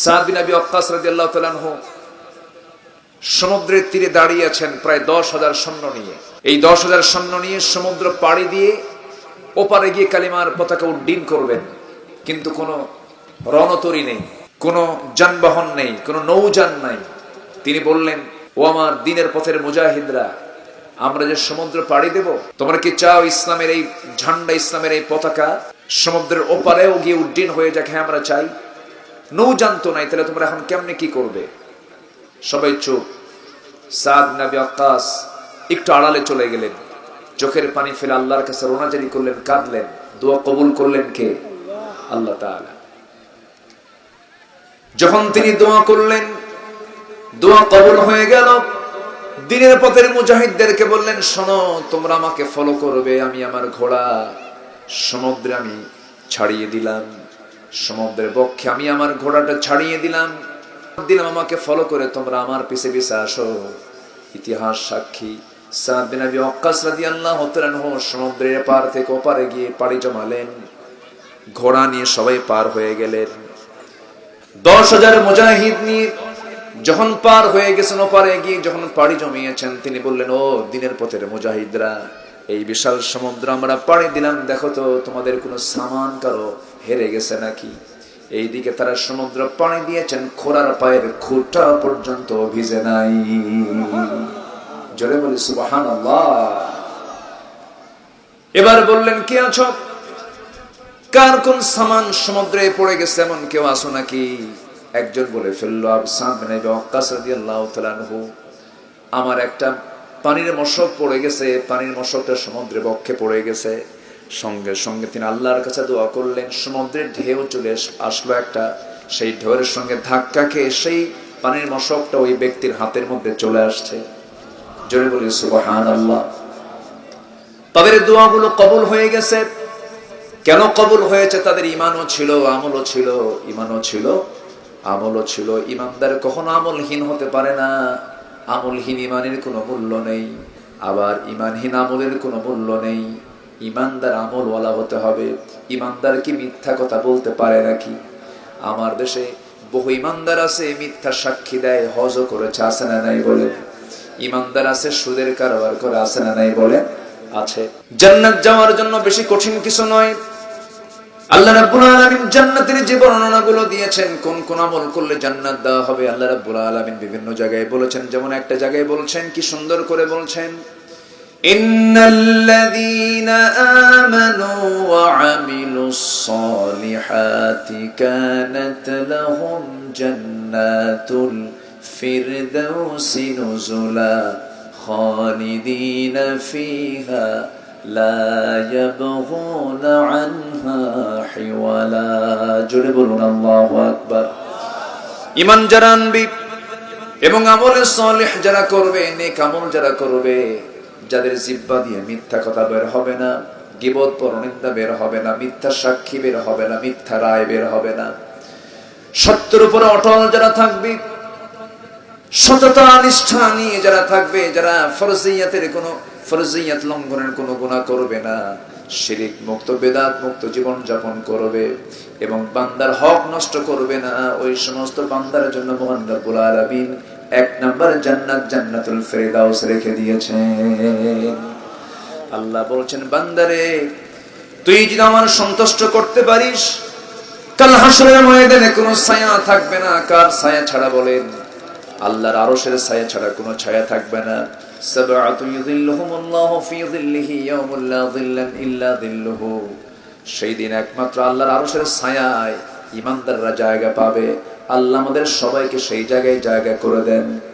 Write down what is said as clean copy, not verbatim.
সাদ বিন আবি ওয়াক্কাস রাদিয়াল্লাহু তাআলা আনহু সমুদ্রের তীরে দাঁড়িয়ে আছেন প্রায় 10,000 সৈন্য নিয়ে। এই 10,000 সৈন্য নিয়ে সমুদ্র পাড়ি দিয়ে ওপারে গিয়ে কালিমার পতাকা উড্ডীন করবেন, কিন্তু কোনো রণতরী নেই, কোনো যানবাহন নেই, কোনো নৌযান নাই। তিনি বললেন, ও আমার দিনের পথের মুজাহিদরা, আমরা যে সমুদ্র পাড়ি দেব, তোমরা কি চাও ইসলামের এই ঝান্ডা, ইসলামের এই পতাকা সমুদ্রের ওপারেও গিয়ে উড্ডীন হয়ে যাক? হ্যাঁ, আমরা চাই। নৌযান তো নাই, তাহলে তোমরা এখন কেমনে কি করবে? সবাই চুপ। সাদ বিন আবি ওয়াক্কাস একটু আড়ালে চলে গেলেন, চোখের পানি ফেলে আল্লাহর কাছে রোনাজারি করলেন, কাঁদলেন। দোয়া কবুল করলেন কে? আল্লাহ তাআলা। যখন তিনি দোয়া করলেন, দোয়া কবুল হয়ে গেল। দিনের পথের মুজাহিদদেরকে বললেন, শোনো, তোমরা আমাকে ফলো করবে। আমি আমার ঘোড়া সমুদ্রে আমি ছাড়িয়ে দিলাম, সমুদ্রের বক্ষে আমি আমার ঘোড়াটা ছাড়িয়ে দিলাম, আমাকে ফলো করে তোমরা আমার পিছে পিছে আসো। ইতিহাস সাক্ষী, সাদ বিন আবি ওয়াক্কাস রাদিয়াল্লাহু তাআলা আনহু সমুদ্রের পার থেকে ওপারে গিয়ে পাড়ি জমালেন, ঘোড়া নিয়ে সবাই পার হয়ে গেলেন। 10,000 মুজাহিদ নিয়ে যখন পার হয়ে গেছেন, ওপারে গিয়ে যখন পাড়ি জমিয়েছেন, তিনি বললেন, ও দিনের পথের মুজাহিদরা, এই বিশাল সমুদ্র আমরা পাড়ি দিলাম, দেখো তো তোমাদের কোনো সামান কারো হেরে গেছে নাকি? এইদিকে তারা সমুদ্র পাড়ি দিয়েছেন, ঘোড়ার পায়ের খুঁটা পর্যন্ত ভিজে নাই। জোরে বলি সুবহানাল্লাহ। এবার বললেন, কে আছো? কার কোন সামান সমুদ্রে পড়ে গেছে, এমন কেউ আছো নাকি? একজন বলে ফেললো, সাদ বিন আবি ওয়াক্কাস রাদিয়াল্লাহু তাআলা আনহু, আমার একটা পানির মশক পড়ে গেছে, পানির মশকটা সমুদ্রে বক্ষে পড়ে গেছে। সঙ্গে সঙ্গে তিনি আল্লাহর কাছে দোয়া করলেন, সমুদ্রের ঢেউ চলে আসলো একটা, সেই ঢেউয়ের সঙ্গে ধাক্কা খেয়ে সেই পানির মশকটা ওই ব্যক্তির হাতের মধ্যে চলে আসছে। জোরে বলি সুবহানাল্লাহ। তাদের দোয়াগুলো কবুল হয়ে গেছে। কেন কবুল হয়েছে? তাদের ঈমানও ছিল, আমলও ছিল। ঈমানও ছিল, আমলও ছিল। ঈমানদার কখনো আমলহীন হতে পারে না। আমলহীন ঈমানের কোনো মূল্য নেই, আবার ঈমানহীন আমলের কোনো মূল্য নেই। ঈমানদার আমলওয়ালা হতে হবে। ঈমানদার কি মিথ্যা কথা বলতে পারে নাকি? আমার দেশে বহু ঈমানদার আছে, মিথ্যা সাক্ষী দেয়, হজও করেছে, আছে না নাই বলে? ঈমানদার আছে, সুদের কারবার করে, আছে না নাই বলে? আছে। জান্নাত যাওয়ার জন্য বেশি কঠিন কিছু নয়। আল্লাহ রাব্বুল আলামিন জান্নাতের যে বর্ণনাগুলো দিয়েছেন, কোন কোন আমল করলে জান্নাত দেওয়া হবে, আল্লাহ রাব্বুল আলামিন বিভিন্ন জায়গায় বলেছেন। যেমন একটা জায়গায় বলছেন, কি সুন্দর করে বলছেন, ইন্নাল্লাযীনা আমানু ওয়া আমিলুস সালিহাতি কানাত লাহুম জান্নাতুল ফিরদাউসি নুজুলা খালিদিনা ফিহা লা ইয়াবগুনা আনহা হিওয়ালা। জোরে বলুন আল্লাহু আকবার। ঈমান যারা আনবে এবং আমলে সালেহ যারা করবে, নেক আমল যারা করবে, যাদের জিহ্বা দিয়ে মিথ্যা কথা বের হবে না, গীবত পরনিন্দা বের হবে না, মিথ্যা সাক্ষী বের হবে না, মিথ্যা রায় বের হবে না, সত্যের উপরে অটল যারা থাকবে, সততা নিষ্ঠা নিয়ে যারা থাকবে, যারা ফরজিয়াত লঙ্ঘনের কোনো গুনাহ করবে না, শিরিক মুক্ত বেদাত মুক্ত জীবন যাপন করবে এবং বান্দার হক নষ্ট করবে না, ওই সমস্ত বান্দার জন্য মহান রব্বুল আলামিন 1 নাম্বার জান্নাত, জান্নাতুল ফিরদাউস রেখে দিয়েছেন। আল্লাহ বলছেন, বান্দারে, তুই যদি আমার সন্তুষ্ট করতে পারিস, কাল হাসরের ময়দানে কোনো ছায়া থাকবে না। কার ছায়া ছাড়া বলেন? আল্লাহর আরশের ছায়া ছাড়া কোনো ছায়া থাকবে না। সাবআতু ইযিল্লুহুমুল্লাহু ফি যিল্লিহি ইয়াওমুল লা যিল্লা ইল্লা যিল্লুহু। সেই দিন একমাত্র আল্লাহর আরশের ছায়ায় ঈমানদাররা জায়গা পাবে। আল্লাহ আমাদের সবাইকে সেই জায়গায় জায়গা করে দেন।